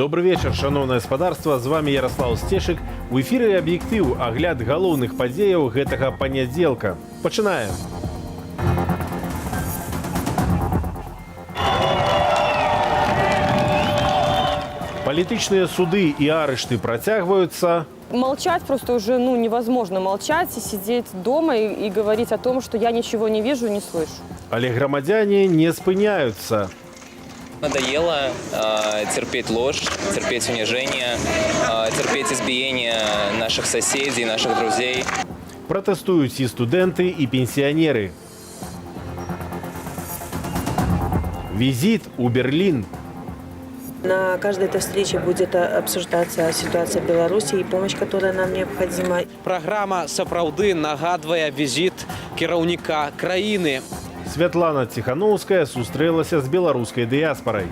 Добрый вечер, шановное гаспадарства. З вами Ярослав Стешик. У эфіры «Аб'ектыў» агляд галоўных падзеяў гэтага панядзелка. Пачынаем. Палітычныя суды і арышты працягваюцца. Молчать просто уже невозможно молчать и сидеть дома и говорить о том, что я ничего не вижу, не слышу. Але грамадзяне не спыняются. Надоело терпеть ложь, терпеть унижение, терпеть избиение наших соседей, наших друзей. Пратэстуюць і студэнты, і пенсіянеры. Визит у Берлин. На каждой этой встрече будет обсуждаться ситуация в Беларуси и помощь, которая нам необходима. Программа сапраўды нагадвае візіт кіраўніка краіны. Святлана Ціхановская сустрэлася з беларускай дыяспарай.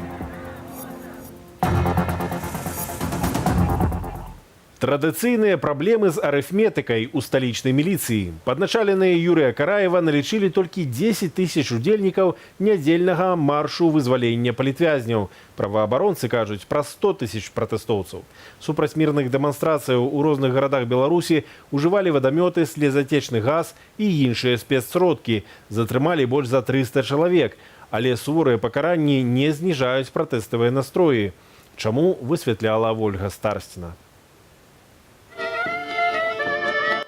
Традыцыйныя праблемы з арыфметыкай у сталічнай міліцыі. Падначаленыя Юрыя Караева налічылі толькі 10 тысяч удзельнікаў нядзельнага маршу вызвалення палітвязняў. Праваабаронцы кажуць пра 100 тысяч пратэстоўцаў. Супраць мірных дэманстрацыяў у розных гарадах Беларусі ужывалі вадамёты, слезатечны газ і іншыя спецсродкі. Затрымалі больш за 300 чалавек. Але суворыя пакаранні не зніжаюць пратэставыя настроі. Чаму, высвятляла Ольга Старсціна.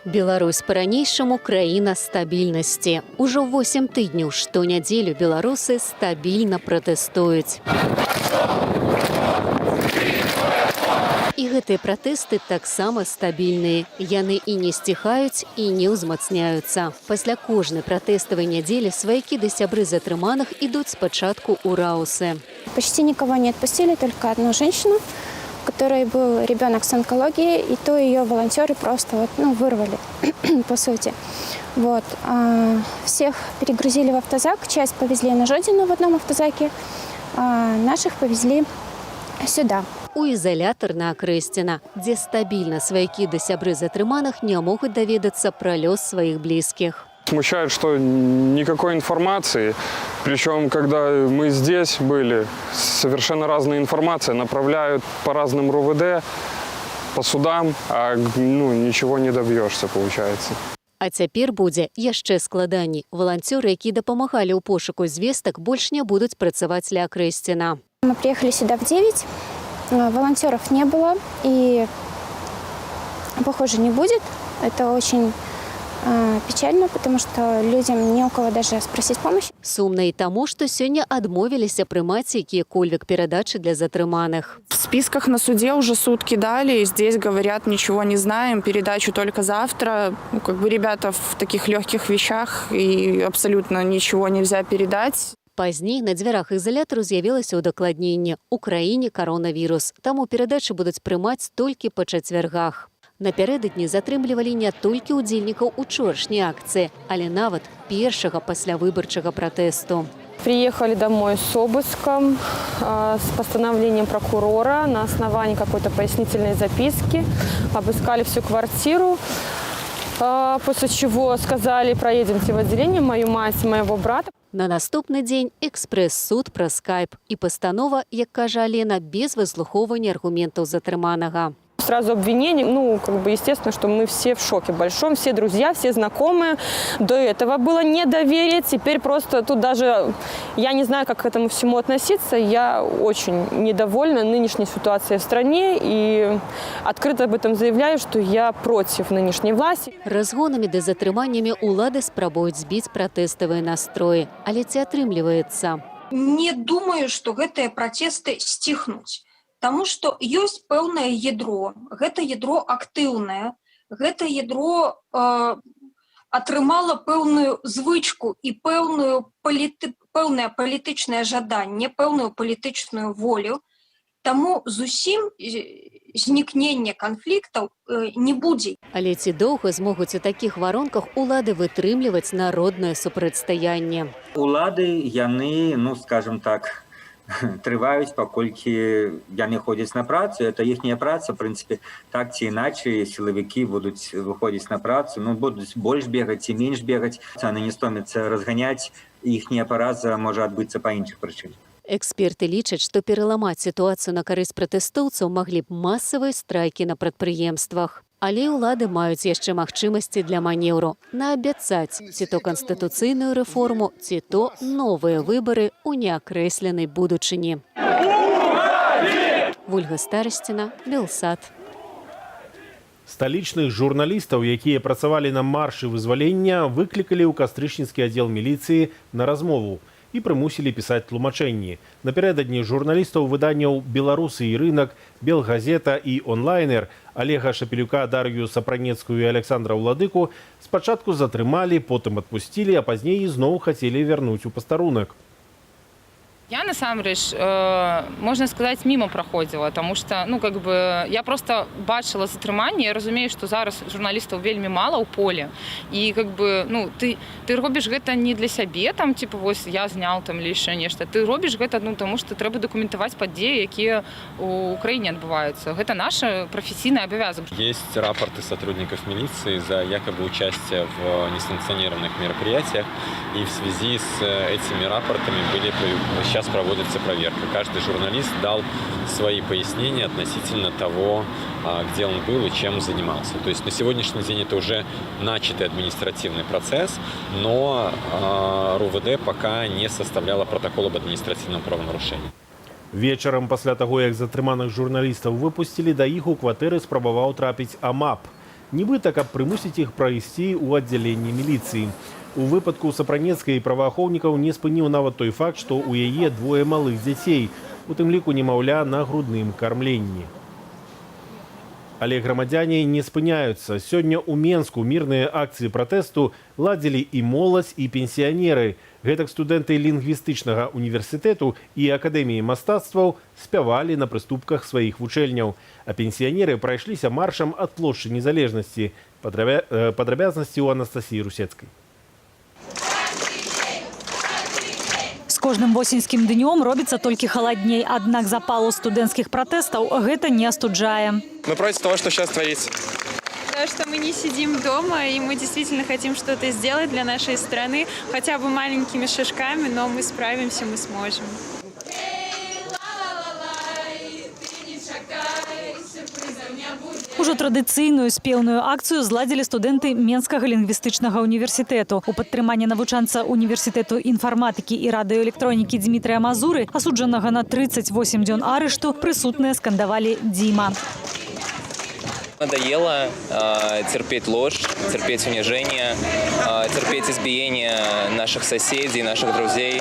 Беларусь по-ранейшаму краіна стабільнасці. Ужо 8 тыдняў штонядзелю беларусы стабільна пратэстуюць. І гэтыя пратэсты таксама стабільныя. Яны і не сціхаюць, і не ўзмацняюцца. Пасля кожнай пратэставай нядзелі сваякі ды сябры затрыманых ідуць спачатку ў раусы. Почти никого не отпустили, только одну женщину, у которой был ребенок с онкологией, и то ее волонтеры просто вырвали, по сути. Всех перегрузили в автозак, часть повезли на Жодину в одном автозаке, а наших повезли сюда. У изолятор на Акрэсціна, дзе стабільна сваякі ды сябры затрыманых не могуць даведацца пра лёс сваіх блізкіх. Смущает, что никакой информации, причем, когда мы здесь были, совершенно разная информация, направляют по разным РУВД, по судам, а ничего не добьешься, получается. А цяпер будзе яшчэ складаней. Валанцёры, якія дапамагалі ў пошуку звестак, больш не будуць працаваць ля Акрэсціна. Мы приехали сюда в 9, волонтеров не было, и, похоже, не будет. Это очень печально, потому что людям не у кого даже спросить помощи. Сумна і таму, што сёння адмовіліся прымаць якія-кольвек перадачы для затрыманых. В списках на суде уже сутки дали, и здесь говорят, ничего не знаем, передачу только завтра. Ребята в таких легких вещах, и абсолютно ничего нельзя передать. Пазней на дзвярах изолятару з'явілася ўдакладненне. У краіне каронавірус, таму перадачы будуць прымаць толькі па чацвяргах. Напярэдадні затрымлівалі не толькі ўдзельнікаў учорашняй акцыі, але нават першага паслявыбарчага пратэсту. Приехали домой с обыском, с постановлением прокурора на основании какой-то пояснительной записки. Обыскали всю квартиру, после чего сказали, проедемте в отделение, мою мать и моего брата. На наступны дзень экспрэс-суд праз скайп і пастанова, як кажа Алена, без выслухоўвання аргументаў затрыманага. Сразу обвинение, естественно, что мы все в шоке большом, все друзья, все знакомые. До этого было недоверие, теперь просто тут даже, я не знаю, как к этому всему относиться. Я очень недовольна нынешней ситуацией в стране и открыто об этом заявляю, что я против нынешней власти. Разгонамі ды затрыманнямі улады спрабуюць збіць пратэставыя настроі, але ці атрымліваецца? Не думаю, што гэтыя пратэсты сціхнуць. Таму што ёсць пэўнае ядро. Гэта ядро актыўнае. Гэта ядро атрымала пэўную звычку і пэўнае палітычнае жаданне, пэўную палітычную волю. Таму зусім знікнення канфліктаў не будзе. Але ці доўга змогуць у такіх варонках улады вытрымліваць народнае супрацьстаянне? Улады, яны, скажем так, трываюць, паколькі яны ходзяць на працу. Это іхняя праца, в прынцыпе, так ці іначай сілавікі будуць выходзіць на працу, будуць больш бегаць ці менш бегаць. Яны не стомяцца разганяць, іхняя параза можа адбыцца па іншых прычынах. Эксперты лічаць, што пераламаць сітуацыю на карысць пратэстоўцаў маглі б масавыя страйкі на прадпрыемствах. Але ўлады маюць яшчэ магчымасці для манеўру наабяцаць ці то канстытуцыйную рэформу, ці то новыя выбары ў неакрэсленай будучыні. Вольга Старасціна, Белсат. Сталічных журналістаў, якія працавалі на маршы вызвалення, выклікалі ў кастрычніцкі аддзел міліцыі на размову і прымусілі пісаць тлумачэнні. Напярэдадні журналістаў выданняў «Беларусы і рынак», «Белгазета» і «Онлайнер» Олега Шапелюка, Дар'ю Сапранецкую і Александра Владыку спачатку затрымалі, потым адпусцілі, а пазней ізноў хацелі вярнуць у пастарунак. Я, насамрэч, можна сказаць, мімо праходзіла, таму што, я проста бачыла затрыманне, я разумею, што зараз журналістаў вельмі мала ў поле. І, ты робіш гэта не для сябе, вось я зняў или яшчэ нешта. Ты робіш гэта, таму што трэба дакументаваць падзеі, якія ў краіне адбываюцца. Гэта наш прафесійны абавязок. Есть рапорты сотрудников милиции за якобы участие в несанкционированных мероприятиях. И в связи с этими рапортами сейчас проводится проверка. Каждый журналист дал свои пояснения относительно того, где он был и чем занимался. То есть на сегодняшний день это уже начатый административный процесс, но РУВД пока не составляла протокол об административном правонарушении. Вечарам пасля таго, як затрыманых журналістаў выпусцілі, да іх у кватэры спрабаваў трапіць АМАП. Нібыта, каб прымусіць іх прайсці ў аддзяленні міліцыі. У выпадку Сапранецкай праваахоўнікаў не спыніў нават той факт, што ў яе двое малых дзяцей, у тым ліку немаўля на грудным кармленні. Але грамадзяне не спыняюцца. Сёння ў Менску мірныя акцыі пратэсту ладзілі і моладзь, і пенсіянеры. Гэтак студэнты лінгвістычнага універсітэту і акадэміі мастацтваў спявалі на прыступках сваіх вучэльняў. А пенсіянеры прайшліся маршам ад плошчы Незалежнасці. Падрабязнасці ў Анастасіі Русецкай. Кожным восеньскім днём робіцца толькі халадней, аднак запалу студэнцкіх пратэстаў гэта не астуджае. Мы против того, что сейчас творится. То, что мы не сидим дома, и мы действительно хотим что-то сделать для нашей страны, хотя бы маленькими шажками, но мы справимся, мы сможем. Ужо традыцыйную спеўную акцыю зладзілі студэнты Менскага лінгвістычнага універсітэту. У падтрыманні навучанца універсітэту інфарматыкі і радыёэлектронікі Дмітрыя Мазуры, асуджанага на 38 дзён арышту, прысутныя скандавалі «Дима». Надоело терпеть ложь, терпеть унижение, терпеть избиение наших соседей, наших друзей.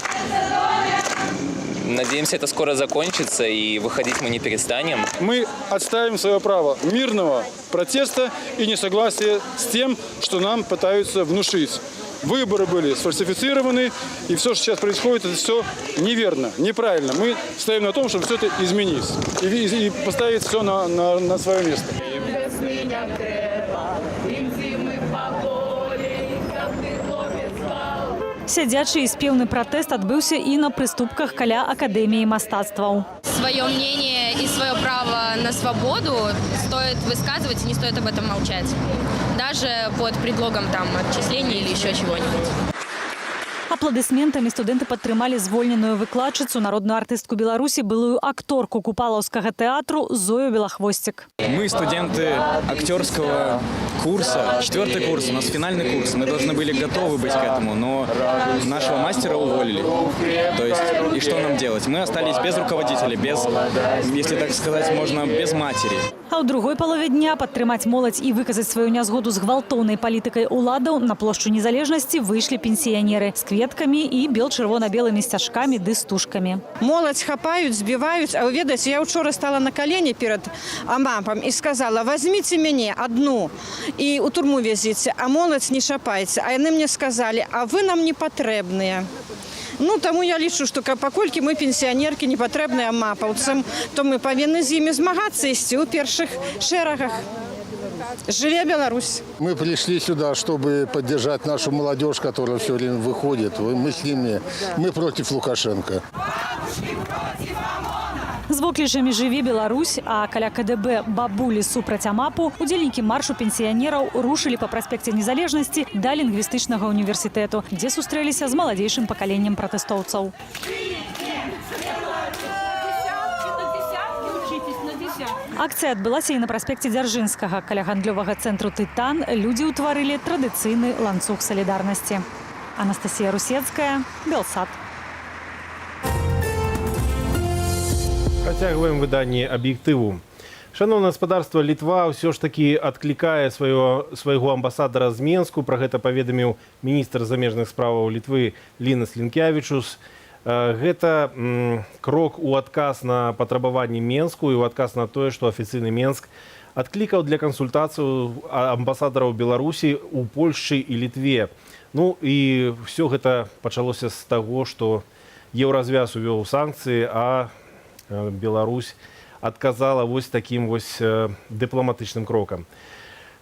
Надеемся, это скоро закончится, и выходить мы не перестанем. Мы отставим свое право мирного протеста и несогласия с тем, что нам пытаются внушить. Выборы были сфальсифицированы, и все, что сейчас происходит, это все неверно, неправильно. Мы стоим на том, чтобы все это изменить и поставить все на свое место. Сядзячы і спеўны пратэст адбыўся і на прыступках каля акадэміі мастацтваў. Свое мнение и свое право на свободу стоит высказывать, и не стоит об этом молчать. Даже под предлогом отчисления или еще чего-нибудь. Апладысментамі студэнты падтрымалі звольненую выкладчыцу, народную артыстку Беларусі, былую акторку Купалаўскага тэатру Зою Белохвостик. Мы студенты актерского курса, 4-й курс, у нас финальный курс. Мы должны были готовы быть к этому, но нашего мастера уволили. То есть, и что нам делать? Мы остались без руководителя, без, если так сказать, можно, без матери. А ў другой палове дня падтрымаць моладзь і выказаць сваю нязгоду з гвалтоўнай палітыкай уладаў на плошчу Незалежнасці выйшлі пенсіянеры з кветкамі і бел-чырвона-белымі сцяжкамі ды стужкамі. Моладзь хапаюць, збіваюць, а вы ведаеце, я учора стала на калені перад АМАПам і сказала: возьмите мяне одну і у турму везіце, а моладзь не шапайце. А яны мне сказалі: а вы нам не патрэбныя. Таму я лічу, што паколькі мы пенсіянеркі не патрэбныя амапаўцам, то мы павінны з імі змагацца, ісці ў першых шэрагах. Живе Беларусь! Мы пришли сюда, чтобы поддержать нашу молодежь, которая все время выходит. Мы с ними, мы против Лукашенко. З воклічамі «Жыве Беларусь», а каля КДБ «Бабулі супраць АМАПу» удзельнікі маршу пенсіянераў рушылі па праспекце Незалежнасці да лінгвістычнага універсітэту, дзе сустрэліся з маладзейшым пакаленнем пратэстоўцаў. Акцыя адбылася і на праспекце Дзяржынскага. Каля гандлёвага цэнтру «Тытан» людзі ўтварылі традыцыйны ланцуг салідарнасці. Анастасія Русецкая, Белсат. Працягваем выданне «Аб'ектыву». Шановное гаспадарства, Літва ўсё ж такі адклікае свайго амбасадара з Менску. Пра гэта паведаміў міністр замежных справаў Літвы Лінас Лінкявічус. Гэта крок у адказ на патрабаванні Менску і ў адказ на тое, што афіцыйны Менск адклікаў для кансультацыю амбасадараў Беларусі ў Польшчы і Літве. Ну і ўсё гэта пачалося з таго, што Еўразвяз увёў санкцыі, а Беларусь адказала вось такім вось дыпламатычным крокам.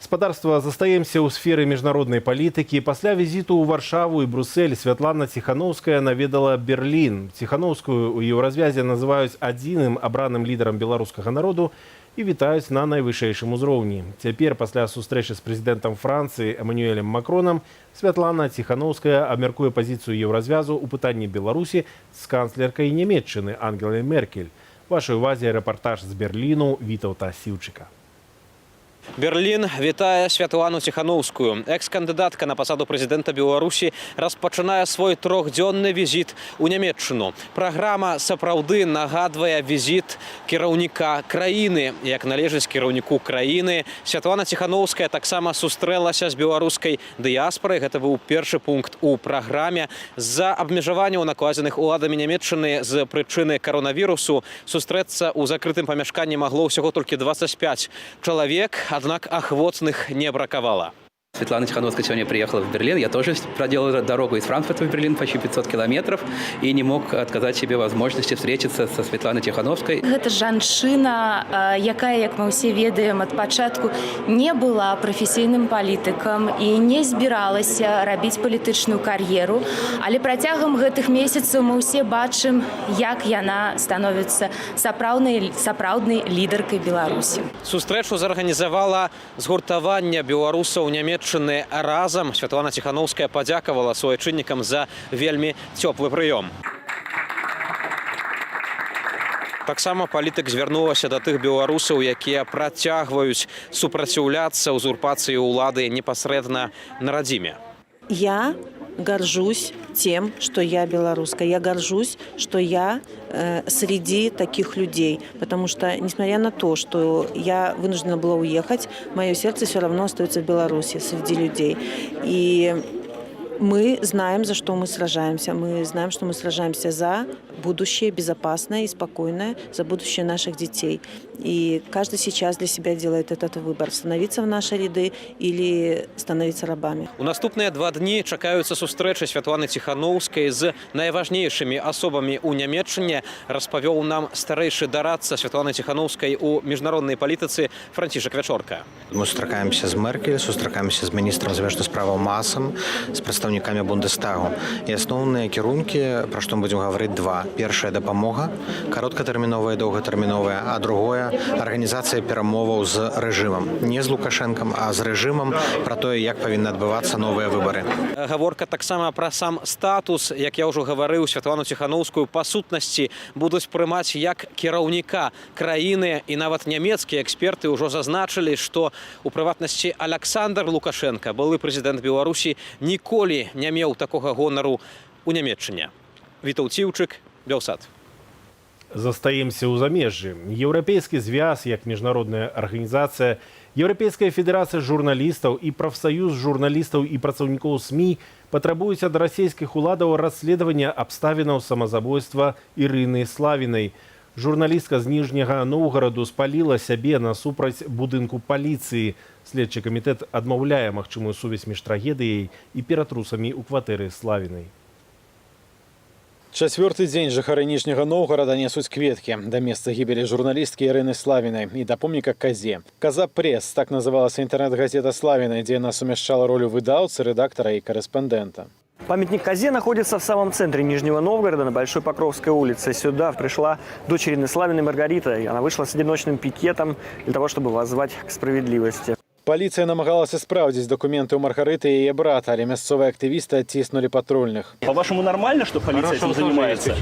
Спадарства, застаемся ў сферы міжнароднай палітыкі. Пасля візіту ў Варшаву і Брюссель Святлана Ціханаўская наведала Берлін. Ціханаўскую ў Еўразвязе называюць адзіным абраным лідарам беларускага народу і вітаюць на найвышэйшым узроўні. Цяпер, пасля сустрэчы з прэзідэнтам Францыі Эмануэлем Макронам, Святлана Ціханаўская абмяркуе пазіцыю Еўразвязу ў пытанні Беларусі з канцлеркай Нямецчыны Ангелай Меркель. Вашай увазе рэпартаж з Берліну Вітаўта Сіўчыка. Берлін вітае Святлану Ціханаўскую. Экс-кандыдатка на пасаду прэзідэнта Беларусі распачынае свой трохдзённы візіт у Нямецчыну. Праграма сапраўды нагадвае візіт кіраўніка краіны. Як належыць кіраўніку краіны, Святлана Ціханаўская таксама сустрэлася з беларускай дыяспорай. Гэта быў першы пункт у праграме. З-за абмежаванняў, накладзеных уладамі Нямецчыны з прычыны каронавірусу, сустрэцца ў закрытым памяшканні магло ўсяго толькі 25 чалавек. Однако охвотных не браковало. Светлана Тихановская сегодня приехала в Берлин. Я тоже проделал дорогу из Франкфурта в Берлин, почти 500 километров, и не мог отказать себе возможности встретиться со Светланой Тихановской. Гэта жанчына, якая, як мы все ведаем, от пачатку не была прафесійным палітыкам і не збіралася рабіць палітычную кар'еру, але працягам гэтых месяцаў мы ўсе бачым, як яна становіцца сапраўднай лідаркай Беларусі. Сустрэчу зарганізавала згуртаванне беларусаў Нямецчыны разам. Святлана Ціханаўская падзякавала суайчыннікам за вельмі цёплы прыём. Таксама палітык звярнулася да тых беларусаў, якія працягваюць супраціўляцца узурпацыі ўлады непасрэдна на радзіме. Я горжусь тем, что я белоруска. Я горжусь, что я среди таких людей. Потому что, несмотря на то, что я вынуждена была уехать, мое сердце все равно остается в Беларуси, среди людей. И мы знаем, за что мы сражаемся. Мы знаем, что мы сражаемся за будущее безопасное и спокойное, за будущее наших детей. И каждый сейчас для себя делает этот выбор: становиться в наши ряды или становиться рабами. У наступныя 2 дні чакаюцца сустрэчы Святланы Ціханаўскай з найважнейшымі асобамі ў Нямецчыне, распавёў нам старэйшы дарадца Святланы Ціханаўскай у міжнароднай палітыцы Францішак Вячорка. Мы сустракаемся з Меркель, сустракаемся з міністрам замежных справаў Масам, з прадстаўнікамі Бундестагу. І асноўныя кірункі, пра што мы будзем гаварыць, 2. Першая — дапамога, кароткатэрміновая, доўгатэрміновая, а другое — арганізацыя перамоваў з рэжымам. Не з Лукашэнкам, а з рэжымам, пра тое, як павінны адбывацца новыя выбары. Гаворка таксама пра сам статус. Як я ўжо гаварыў, Святлану Ціханаўскую па сутнасці будуць прымаць як кіраўніка краіны, і нават нямецкія эксперты ўжо зазначылі, што у прыватнасці Аляксандр Лукашенка, былы прэзідэнт Беларусі, ніколі не меў такога гонару у Нямецчыне. Вітаўт Сіўчык, Белсат. Застаемся ў замежжы. Еўрапейскі звяз, як міжнародная арганізацыя, Еўрапейская федэрацыя журналістаў і прафсаюз журналістаў і працаўнікоў СМІ патрабуюць ад расійскіх уладаў расследавання абставінаў самазабойства Ірыны Славінай. Журналістка з Ніжняга Новгараду спаліла сябе насупраць будынку паліцыі. Следчы камітэт адмаўляе магчымую сувязь між трагедыяй і ператрусамі ў кватэры Славінай. Чацвёрты дзень жыхары Ніжняга Новгарада несуць кветкі да месца гібелі журналісткі Ірыны Славінай і да помніка Казе. Каза Пресс, так называлася интернет-газета Славиной, где она сумяшчала роль выдаўцы, редактора и корреспондента. Памятник Казе находится в самом центре Нижнего Новгорода, на Большой Покровской улице. Сюда пришла дочь Ирины Славиной Маргарита, и она вышла с одиночным пикетом для того, чтобы воззвать к справедливости. Полиция намагалася спраўдзіць документы у Маргариты и ее брата, але мясцовые активисты оттиснули патрульных. По-вашему, нормально, что полиция этим занимается?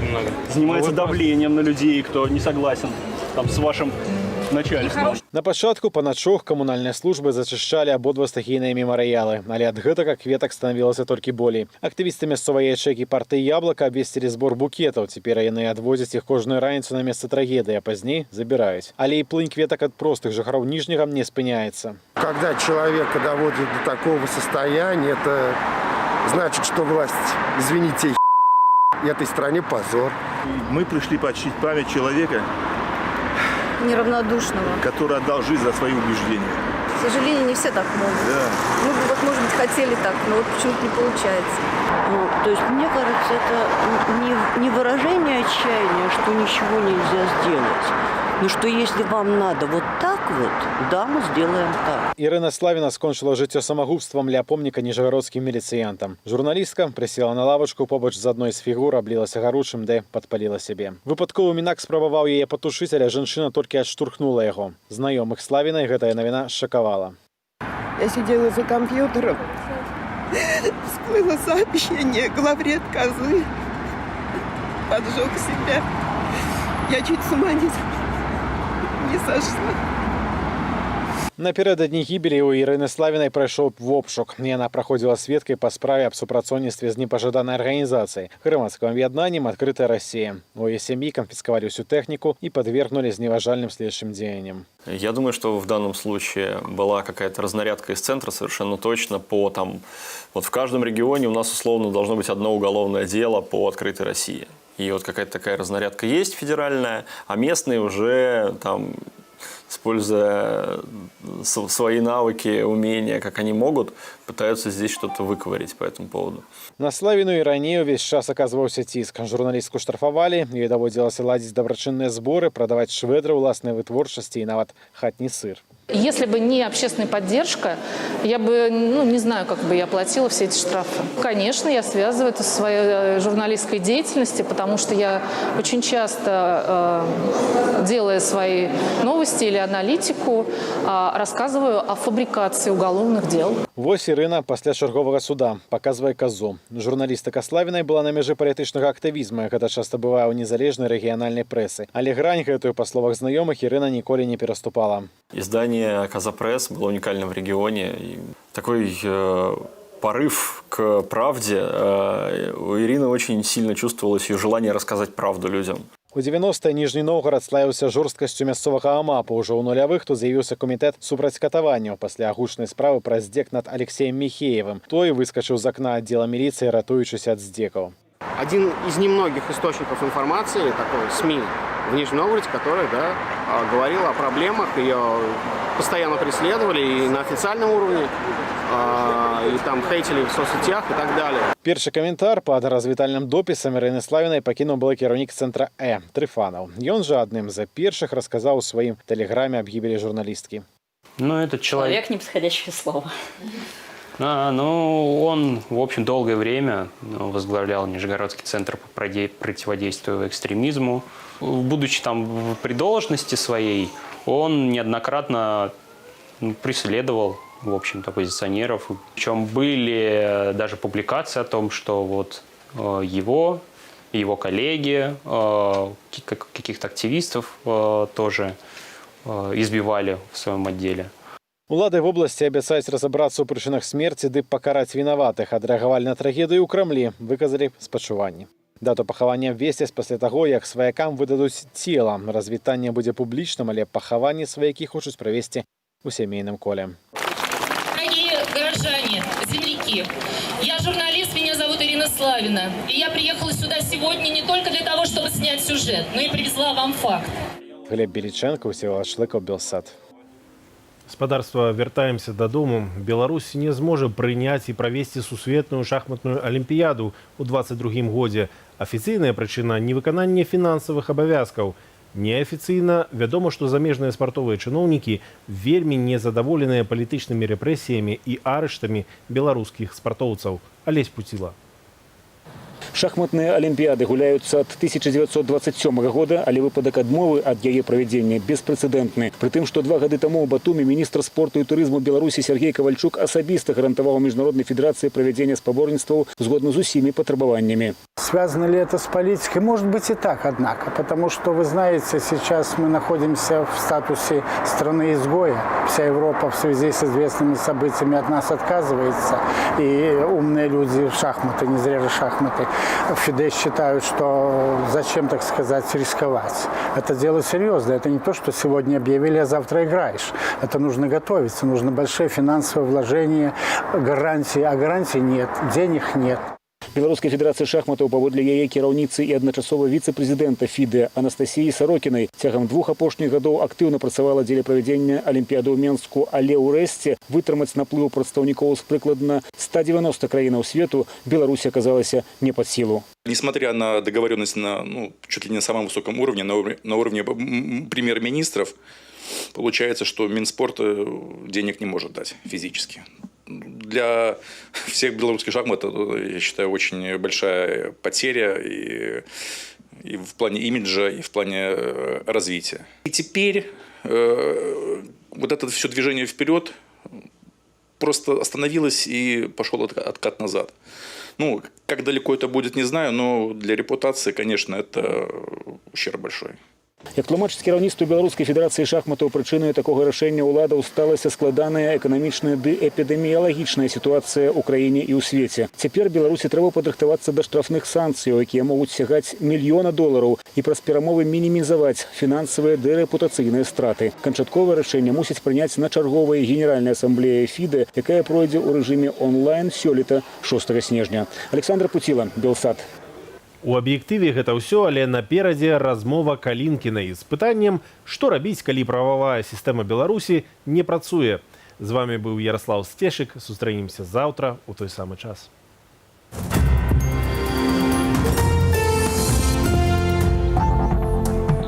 Занимается давлением на людей, кто не согласен с вашим начальством. На пачатку па начох камунальныя службы зачышчалі абодва стахійныя мемарыялы, але ад гэтага кветак станавілася толькі болей. Актывісты мясцовай ячэйкі партыі «Яблока» абвесцілі збор букетаў. Цяпер яны адвозяць іх кожную раніцу на месца трагедыі, а пазней забіраюць. Але і плынь кветак ад простых жыхароў Ніжняга не спыняецца. Когда человека доводят до такого состояния, это значит, что власть, извините, этой стране позор. Мы пришли почтить память человека, неравнодушного, который отдал жизнь за свои убеждения. К сожалению, не все так могут. Да. Мы бы, вот, может быть, хотели так, но вот почему-то не получается. Ну, то есть, мне кажется, это не выражение отчаяния, что ничего нельзя сделать, но что если вам надо вот так вот, да, мы сделаем так. Ірына Славіна скончыла жыццё самагубствам ля помніка ніжагородскім міліцыянтам. Журналістка прысела на лавачку побач з адной з фігур, аблілася гаручым, ды падпаліла сябе. Выпадковы мінак спрабаваў яе патушыць, але жанчына толькі адштурхнула яго. Знаёмых Славінай гэтая навіна шакавала. Я сидела за компьютером, всплыло сообщение, главред Козы поджег себя. Я чуть с ума не сошла. Напярэдадні гібелі ў Ірыны Славінай прайшоў вобшук. Яна праходзіла сведкай па справе аб супрацоўніцтве з непажаданай арганізацыяй, грамадскім аб'яднаннем «Открытая Россия». У яе сям'і канфіскавалі всю тэхніку и подвергнули зневажальным следующим деяниям. Я думаю, что в данном случае была какая-то разнарядка из центра совершенно точно по там... Вот в каждом регионе у нас условно должно быть одно уголовное дело по «Открытой России». И вот какая-то такая разнарядка есть федеральная, а местные уже там... используя свои навыки, умения, как они могут, пытаются здесь что-то выковырить по этому поводу. На Славіну і раней увесь час аказваўся ціск. Журналістку штрафавалі, ёй даводзілася ладзіць дабрачынныя зборы, прадаваць швэдры ўласнай вытворчасці і нават хатні сыр. Если бы не общественная поддержка, я бы, не знаю, как бы я платила все эти штрафы. Конечно, я связываю это со своей журналистской деятельностью, потому что я очень часто, делая свои новости или аналитику, рассказываю о фабрикации уголовных дел. Вось Ірына пасля чарговага суда паказвае Козу. Журналістыка Славінай была на мяжы палітычнага актывізму, гэта часта бывае ў незалежнай рэгіянальнай прэсы. Але грань гэтую, па словах знаёмых, Ірына ніколі не пераступала. Издание «Коза Пресс» было уникальным в регионе. И такой порыв к правде. У Ирины очень сильно чувствовалось ее желание рассказать правду людям. У 90-е Ніжні Новгарад славіўся жорсткасцю мясцовага амапа. Ужо ў нулявых тут з'явіўся камітэт супраць катаванняў пасля агучнай справы пра здзек над Алексеем Михеевым. Той выскачыў з акна аддзела міліцыі, ратуючыся ад здзекаў. Один из немногих источников информации, такой СМИ в Нижнем Новгороде, который говорил о проблемах, ее постоянно преследовали и на официальном уровне, и там хейтили в соцсетях и так далее. Першы каментар пад развітальным допісам Ірыны Славінай пакінуў былы кіраўнік цэнтра Трыфанаў. Ён жа адным з першых расказаў у сваім тэлеграме аб гібелі журналісткі. Этот человек неподходящее слово. Он, в общем, долгое время возглавлял Нижегородский центр по противодействию экстремизму. Будучи там при должности своей, он неоднократно преследовал, в общем-то, оппозиционеров. Причем были даже публикации о том, что вот его и его коллеги, каких-то активистов тоже избивали в своем отделе. Улады вобласці абяцаюць разабрацца ў прычынах смерці ды пакараць вінаватых. Адрэагавалі на трагедыю ў Крамлі, выказалі спачуванні. Дату пахавання абвесцяць пасля таго, як сваякам выдадуць цела. Развітанне будзе публічным, але пахаванне сваякі хочуць правесці у сямейным коле. Дорогие горожане, земляки, я журналист, меня зовут Ирина Славина. И я приехала сюда сегодня не только для того, чтобы снять сюжет, но и привезла вам факт. Глеб Беліченко, Всеволод Шлыкаў, Белсат. Спадарства, вяртаемся дадому. Беларусь не зможа прыняць і правесці сусветную шахматную алімпіяду ў 22-м годзе. Афіцыйная прычына – невыкананне фінансавых абавязкаў. Неафіцыйна вядома, што замежныя спартовыя чыноўнікі вельмі незадаволеныя палітычнымі рэпрэсіямі і арыштамі беларускіх спартоўцаў. Алесь Пуціла. Шахматные олимпиады гуляются от 1927 года, але выпадок адмовы ад яе правядзення беспрэцэдэнтны. Прытым, што 2 гады таму ў Батумі міністр спорту і турызму Беларусі Сергей Кавальчук асабіста гарантаваў міжнароднай федэрацыі правядзення спаборніцтваў згодна з усімі патрабаваннямі. Связано ли это с политикой? Может быть и так, однако. Потому что, вы знаете, сейчас мы находимся в статусе страны-изгоя. Вся Европа в связи с известными событиями от нас отказывается. И умные люди в шахматы, не зря же шахматы, Фидesz считают, что зачем, так сказать, рисковать. Это дело серьезное. Это не то, что сегодня объявили, а завтра играешь. Это нужно готовиться, нужно большие финансовые вложения, гарантии. А гарантий нет, денег нет. Беларускай федэрацыі шахматаў паводле яе кіраўніцы і адначасова віцэ-прэзідэнта ФІДЭ Анастасіі Сарокінай цягам 2 апошніх гадоў актыўна працавала дзеля правядзення Алімпіяды ў Менску, але ўрэшце вытрымаць наплыў прадстаўнікоў з прыкладна 190 краінаў свету Беларусі аказалася не пад сілу. Несмотря на договоренность на чуть ли не на самом высоком уровне, на уровне премьер-министров, получается, что Минспорт денег не может дать физически. Для всех белорусских шахматов, я считаю, очень большая потеря и в плане имиджа, и в плане развития. И теперь вот это все движение вперед просто остановилось и пошел откат назад. Ну, как далеко это будет, не знаю, но для репутации, конечно, это ущерб большой. Як тлумачыць кіраўніцтву Беларускай федэрацыі шахматаў, прычынай такога рашэння ўладаў сталася складаная эканамічная ды эпідэміялагічная сітуацыя ў краіне і ў свеце. Цяпер Беларусі трэба падрыхтавацца да штрафных санкцыяў, якія могуць сягаць $1 мільён і праз перамовы мінімізаваць фінансавыя ды рэпутацыйныя страты. Канчатковае рашэнне мусіць прыняць на чарговай генеральнай асамблеі ФІДЭ, якая пройдзе ў рэжыме онлайн сёлета 6 снежня. Александр Пуціла, Белсат. У аб'ектыве гэта ўсё, але наперадзе размова Калінкінай з пытаннем, што рабіць, калі прававая сістэма Беларусі не працуе. З вами быў Ярослав Стешык. Сустрэнемся заўтра у той самы час.